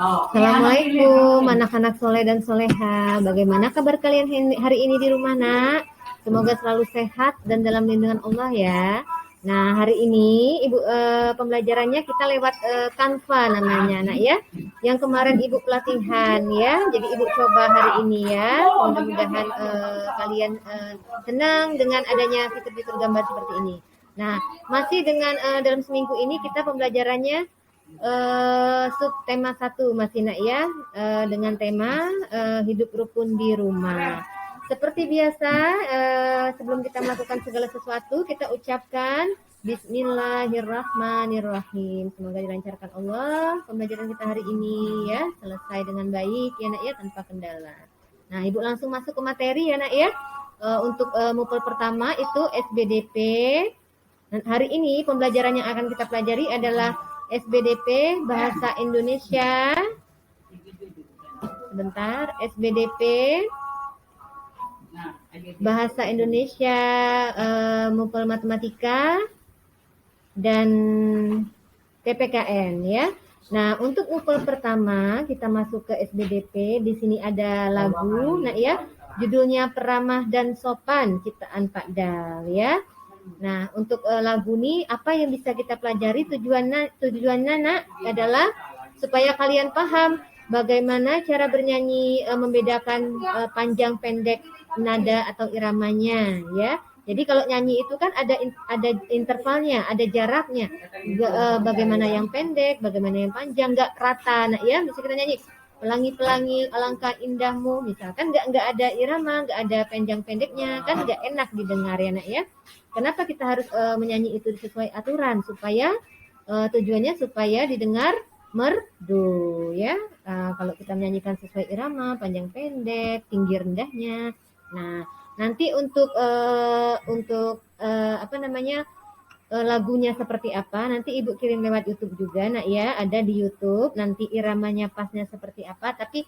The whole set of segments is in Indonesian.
Assalamualaikum anak-anak soleh dan soleha. Bagaimana kabar kalian hari ini di rumah, nak? Semoga selalu sehat dan dalam lindungan Allah ya. Nah, hari ini Ibu pembelajarannya kita lewat Canva namanya, nak ya. Yang kemarin Ibu pelatihan ya. Jadi Ibu coba hari ini ya. Mudah-mudahan kalian senang dengan adanya fitur-fitur gambar seperti ini. Nah, masih dengan dalam seminggu ini kita pembelajarannya sub tema 1 masih nak ya, dengan tema hidup rukun di rumah. Seperti biasa, sebelum kita melakukan segala sesuatu, kita ucapkan Bismillahirrahmanirrahim. Semoga dilancarkan Allah pembelajaran kita hari ini ya, selesai dengan baik ya nak ya, tanpa kendala. Nah, Ibu langsung masuk ke materi ya nak ya. Untuk mupel pertama itu SBDP. Dan hari ini pembelajaran yang akan kita pelajari adalah SBDP Bahasa Indonesia. Sebentar, SBDP Bahasa Indonesia, mupel matematika dan PPKN ya. Nah, untuk mupel pertama kita masuk ke SBDP. Di sini ada lagu, nah ya, judulnya Peramah dan Sopan ciptaan Pak Dal ya. Nah, untuk lagu ini apa yang bisa kita pelajari, tujuannya nak adalah supaya kalian paham bagaimana cara bernyanyi, membedakan panjang pendek nada atau iramanya ya. Jadi kalau nyanyi itu kan ada intervalnya, ada jaraknya. Bagaimana yang pendek, bagaimana yang panjang, nggak rata nak ya. Misalnya kita nyanyi pelangi-pelangi alangkah indahmu, misalkan nggak ada irama, nggak ada panjang pendeknya, kan nggak enak didengar ya nak ya. Kenapa kita harus menyanyi itu sesuai aturan, supaya tujuannya supaya didengar merdu ya. Kalau kita menyanyikan sesuai irama, panjang pendek, tinggi rendahnya. Nah, nanti untuk apa namanya, lagunya seperti apa, nanti Ibu kirim lewat YouTube juga nak ya, ada di YouTube. Nanti iramanya pasnya seperti apa, tapi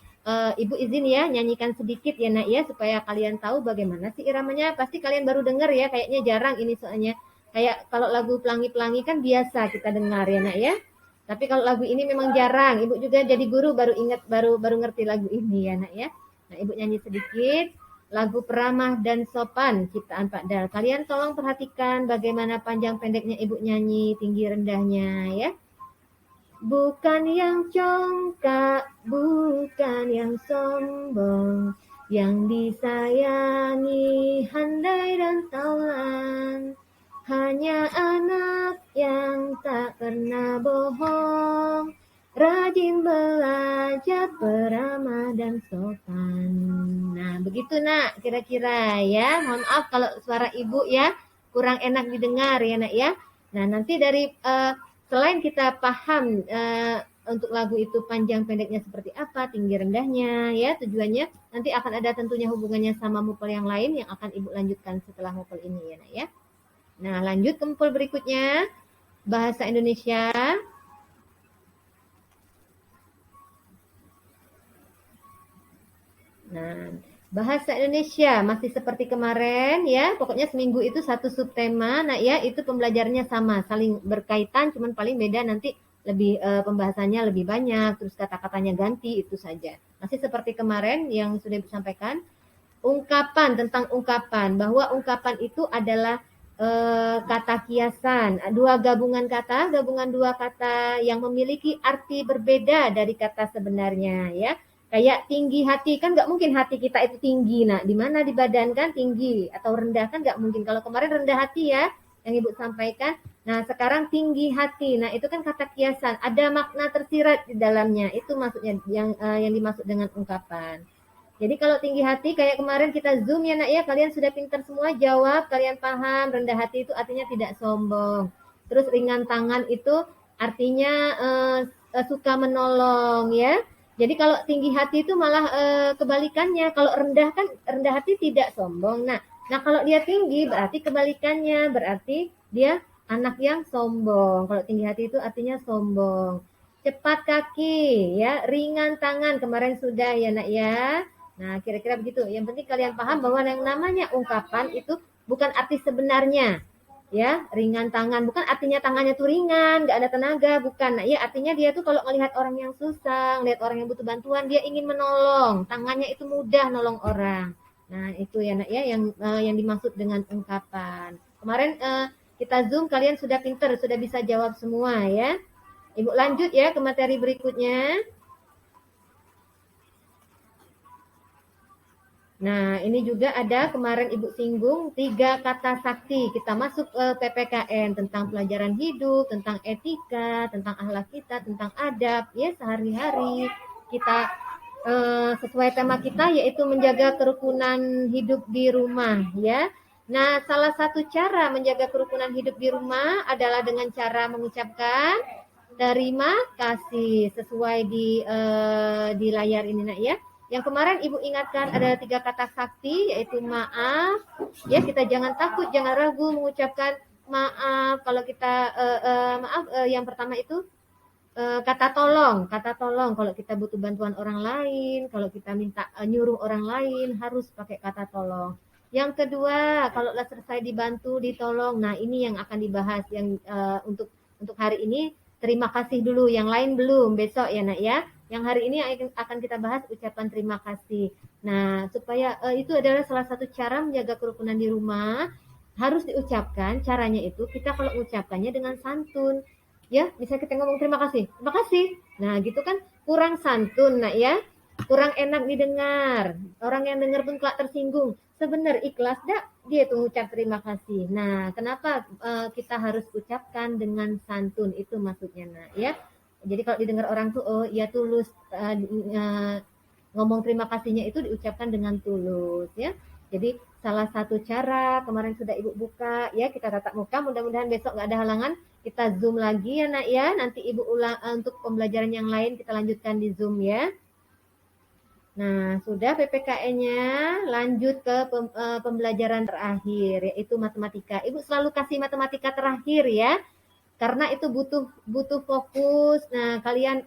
Ibu izin ya nyanyikan sedikit ya nak ya, supaya kalian tahu bagaimana sih iramanya. Pasti kalian baru dengar ya, kayaknya jarang ini soalnya. Kayak kalau lagu pelangi-pelangi kan biasa kita dengar ya nak ya. Tapi kalau lagu ini memang jarang. Ibu juga jadi guru baru ingat, baru ngerti lagu ini ya nak ya. Nah, Ibu nyanyi sedikit lagu Peramah dan Sopan ciptaan Pak Dal. Kalian tolong perhatikan bagaimana panjang pendeknya Ibu nyanyi, tinggi rendahnya ya. Bukan yang congkak, bukan yang sombong, yang disayangi handai dan taulan, hanya anak yang tak pernah bohong, rajin belajar peramah dan sopan. Nah, begitu nak, kira-kira ya. Mohon maaf kalau suara Ibu ya kurang enak didengar ya nak ya. Nah, nanti dari selain kita paham untuk lagu itu panjang pendeknya seperti apa, tinggi rendahnya ya, tujuannya nanti akan ada tentunya hubungannya sama mupel yang lain yang akan Ibu lanjutkan setelah mupel ini ya nak ya. Nah, lanjut ke mupel berikutnya, Bahasa Indonesia. Nah, Bahasa Indonesia masih seperti kemarin ya, pokoknya seminggu itu satu subtema. Nah ya, itu pembelajarannya sama, saling berkaitan, cuman paling beda nanti lebih pembahasannya lebih banyak, terus kata-katanya ganti, itu saja. Masih seperti kemarin yang sudah disampaikan. Ungkapan, tentang ungkapan, bahwa ungkapan itu adalah kata kiasan, gabungan dua kata yang memiliki arti berbeda dari kata sebenarnya ya. Kayak tinggi hati, kan nggak mungkin hati kita itu tinggi. Nah, di mana di badan kan tinggi, atau rendah kan nggak mungkin. Kalau kemarin rendah hati ya, yang Ibu sampaikan. Nah, sekarang tinggi hati. Nah, itu kan kata kiasan. Ada makna tersirat di dalamnya. Itu maksudnya yang dimaksud dengan ungkapan. Jadi kalau tinggi hati, kayak kemarin kita zoom ya nak ya, kalian sudah pintar semua jawab, kalian paham. Rendah hati itu artinya tidak sombong. Terus ringan tangan itu artinya suka menolong ya. Jadi kalau tinggi hati itu malah kebalikannya. Kalau rendah kan, rendah hati tidak sombong. Nah kalau dia tinggi berarti kebalikannya, berarti dia anak yang sombong. Kalau tinggi hati itu artinya sombong. Cepat kaki ya, ringan tangan kemarin sudah ya nak ya. Nah kira-kira begitu. Yang penting kalian paham bahwa yang namanya ungkapan itu bukan arti sebenarnya. Ya, ringan tangan. Bukan artinya tangannya tuh ringan, nggak ada tenaga, bukan. Nah, ya artinya dia tuh kalau melihat orang yang susah, lihat orang yang butuh bantuan, dia ingin menolong. Tangannya itu mudah nolong orang. Nah, itu ya nak ya yang dimaksud dengan ungkapan. Kemarin kita Zoom, kalian sudah pinter, sudah bisa jawab semua ya. Ibu lanjut ya ke materi berikutnya. Nah, ini juga ada kemarin Ibu singgung 3 kata sakti. Kita masuk ke PPKN tentang pelajaran hidup, tentang etika, tentang akhlak kita, tentang adab ya sehari-hari. Kita sesuai tema kita yaitu menjaga kerukunan hidup di rumah ya. Nah, salah satu cara menjaga kerukunan hidup di rumah adalah dengan cara mengucapkan terima kasih sesuai di layar ini nak ya. Yang kemarin Ibu ingatkan ada 3 kata sakti yaitu maaf. Ya, kita jangan takut, jangan ragu mengucapkan maaf. Kalau kita maaf yang pertama itu kata tolong kalau kita butuh bantuan orang lain, kalau kita minta nyuruh orang lain harus pakai kata tolong. Yang kedua, kalau sudah selesai dibantu, ditolong. Nah, ini yang akan dibahas yang untuk hari ini. Terima kasih dulu, yang lain belum, besok ya nak ya. Yang hari ini akan kita bahas ucapan terima kasih. Nah, supaya itu adalah salah satu cara menjaga kerukunan di rumah. Harus diucapkan, caranya itu kita kalau mengucapkannya dengan santun. Ya, bisa kita ngomong terima kasih. Nah, gitu kan kurang santun, nak ya. Kurang enak didengar. Orang yang dengar pun kelak tersinggung. Sebenarnya ikhlas dak dia tuh ngucap terima kasih. Nah, kenapa kita harus ucapkan dengan santun itu maksudnya, nak ya. Jadi kalau didengar orang tuh oh ya tulus ngomong terima kasihnya itu diucapkan dengan tulus ya. Jadi salah satu cara kemarin sudah Ibu buka ya, kita tatap muka, mudah-mudahan besok nggak ada halangan, kita Zoom lagi ya nak ya. Nanti Ibu ulang untuk pembelajaran yang lain kita lanjutkan di Zoom ya. Nah, sudah PPKN-nya, lanjut ke pembelajaran terakhir yaitu matematika. Ibu selalu kasih matematika terakhir ya. Karena itu butuh fokus. Nah, kalian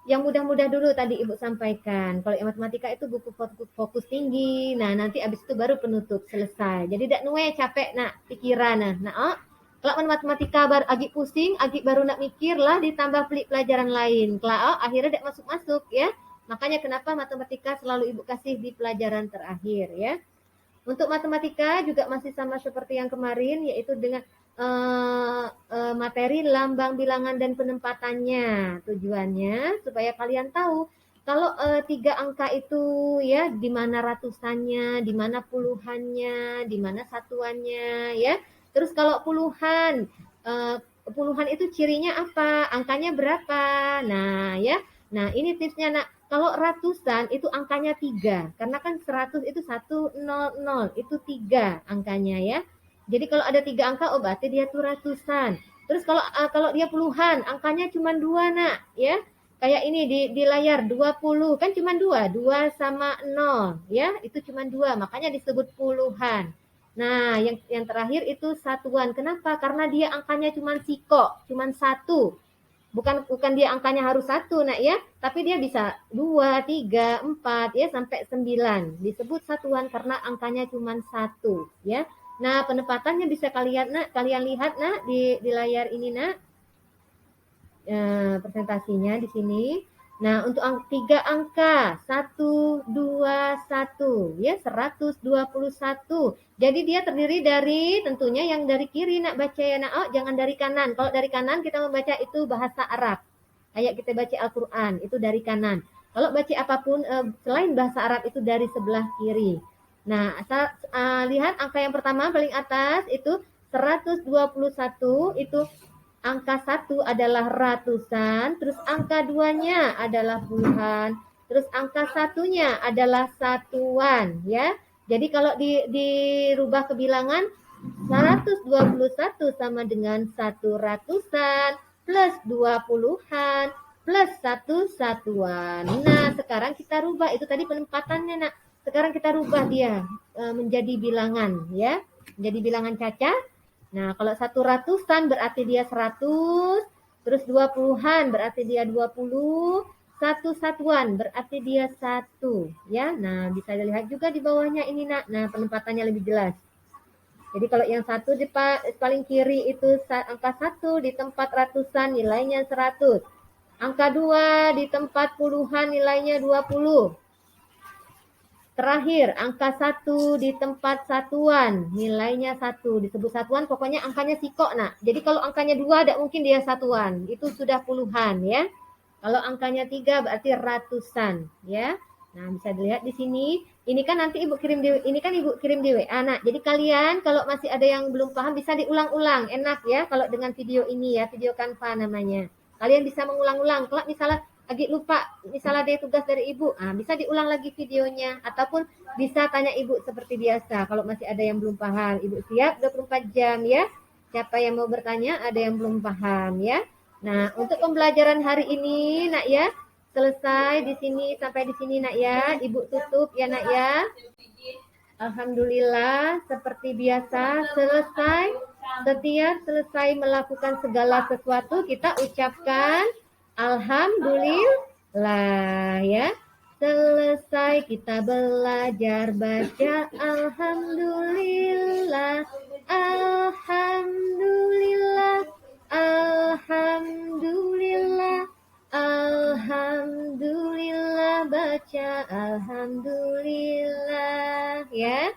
yang mudah-mudah dulu tadi Ibu sampaikan. Kalau yang matematika itu buku fokus tinggi. Nah, nanti abis itu baru penutup selesai. Jadi tidak nuwe capek nak pikiran nah. Nah, kalau matematika baru agi pusing, agi baru nak mikir lah ditambah pelajaran lain. Kalau akhirnya tidak masuk-masuk ya. Makanya kenapa matematika selalu Ibu kasih di pelajaran terakhir ya. Untuk matematika juga masih sama seperti yang kemarin, yaitu dengan materi lambang bilangan dan penempatannya. Tujuannya supaya kalian tahu kalau 3 angka itu ya di mana ratusannya, di mana puluhannya, di mana satuannya ya. Terus kalau puluhan itu cirinya apa? Angkanya berapa? Nah, ya. Nah, ini tipsnya nak. Kalau ratusan itu angkanya 3. Karena kan 100 itu 100, itu 3 angkanya ya. Jadi kalau ada 3 angka, oh berarti dia tuh ratusan. Terus kalau dia puluhan, angkanya cuma 2 nak ya. Kayak ini di layar 20 kan cuma 2, 2 sama 0 ya, itu cuma 2, makanya disebut puluhan. Nah, yang terakhir itu satuan. Kenapa? Karena dia angkanya cuma siko, cuma 1. Bukan dia angkanya harus 1 nak ya, tapi dia bisa 2, 3, 4 ya sampai 9. Disebut satuan karena angkanya cuma 1 ya. Nah, penempatannya bisa kalian lihat nak di layar ini nak. Presentasinya di sini. Nah, untuk 3 angka 1, 2, 1 ya 121. Jadi dia terdiri dari tentunya yang dari kiri nak baca ya nak. Oh, jangan dari kanan. Kalau dari kanan kita membaca itu bahasa Arab. Kayak kita baca Al-Qur'an itu dari kanan. Kalau baca apapun selain bahasa Arab itu dari sebelah kiri. Nah, lihat angka yang pertama paling atas itu 121 itu angka 1 adalah ratusan, terus angka 2-nya adalah puluhan, terus angka 1-nya adalah satuan ya. Jadi kalau dirubah ke bilangan 121 sama dengan 1 ratusan plus 2 puluhan plus 1 satuan. Nah, sekarang kita rubah itu tadi penempatannya nak. Sekarang kita rubah dia menjadi bilangan ya. Menjadi bilangan caca. Nah, kalau 1 ratusan berarti dia 100, terus 2 puluhan berarti dia 20, 1 satuan berarti dia 1 ya. Nah, bisa dilihat juga di bawahnya ini nak. Nah, penempatannya lebih jelas. Jadi kalau yang satu di paling kiri itu angka 1 di tempat ratusan nilainya 100. Angka 2 di tempat puluhan nilainya 20. Terakhir, angka 1 di tempat satuan nilainya 1. Disebut satuan pokoknya angkanya sikok nak. Jadi kalau angkanya 2 tidak mungkin dia satuan. Itu sudah puluhan ya. Kalau angkanya 3 berarti ratusan ya. Nah, bisa dilihat di sini. Ini kan nanti Ibu kirim di WA. Nah, jadi kalian kalau masih ada yang belum paham bisa diulang-ulang. Enak ya kalau dengan video ini ya, video Canva namanya. Kalian bisa mengulang-ulang. Kalau misalnya lagi lupa, misalnya ada tugas dari Ibu, bisa diulang lagi videonya ataupun bisa tanya Ibu seperti biasa. Kalau masih ada yang belum paham, Ibu siap 24 jam ya. Siapa yang mau bertanya, ada yang belum paham ya. Nah, untuk pembelajaran hari ini, Nak ya, selesai di sini sampai di sini Nak ya. Ibu tutup ya Nak ya. Alhamdulillah seperti biasa selesai. Setiap selesai melakukan segala sesuatu kita ucapkan alhamdulillah ya. Selesai kita belajar baca alhamdulillah. Alhamdulillah. Alhamdulillah. Alhamdulillah, baca alhamdulillah ya.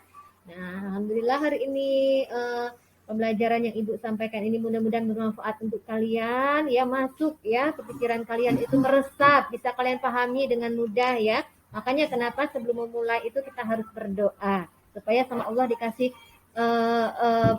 Nah, alhamdulillah hari ini pembelajaran yang Ibu sampaikan ini mudah-mudahan bermanfaat untuk kalian ya, masuk ya ke pikiran kalian, itu meresap, bisa kalian pahami dengan mudah ya. Makanya kenapa sebelum memulai itu kita harus berdoa supaya sama Allah dikasih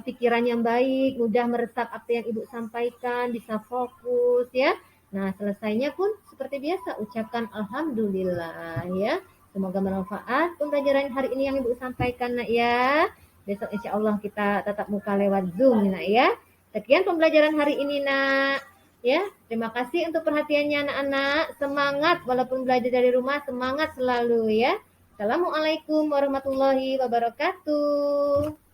pikiran yang baik, mudah meresap apa yang Ibu sampaikan, bisa fokus ya. Nah, selesainya pun seperti biasa, ucapkan alhamdulillah ya. Semoga bermanfaat pembelajaran hari ini yang Ibu sampaikan Nak ya. Besok insya Allah kita tatap muka lewat Zoom Nak ya. Sekian pembelajaran hari ini Nak. Ya, terima kasih untuk perhatiannya anak-anak. Semangat walaupun belajar dari rumah, semangat selalu ya. Assalamualaikum warahmatullahi wabarakatuh.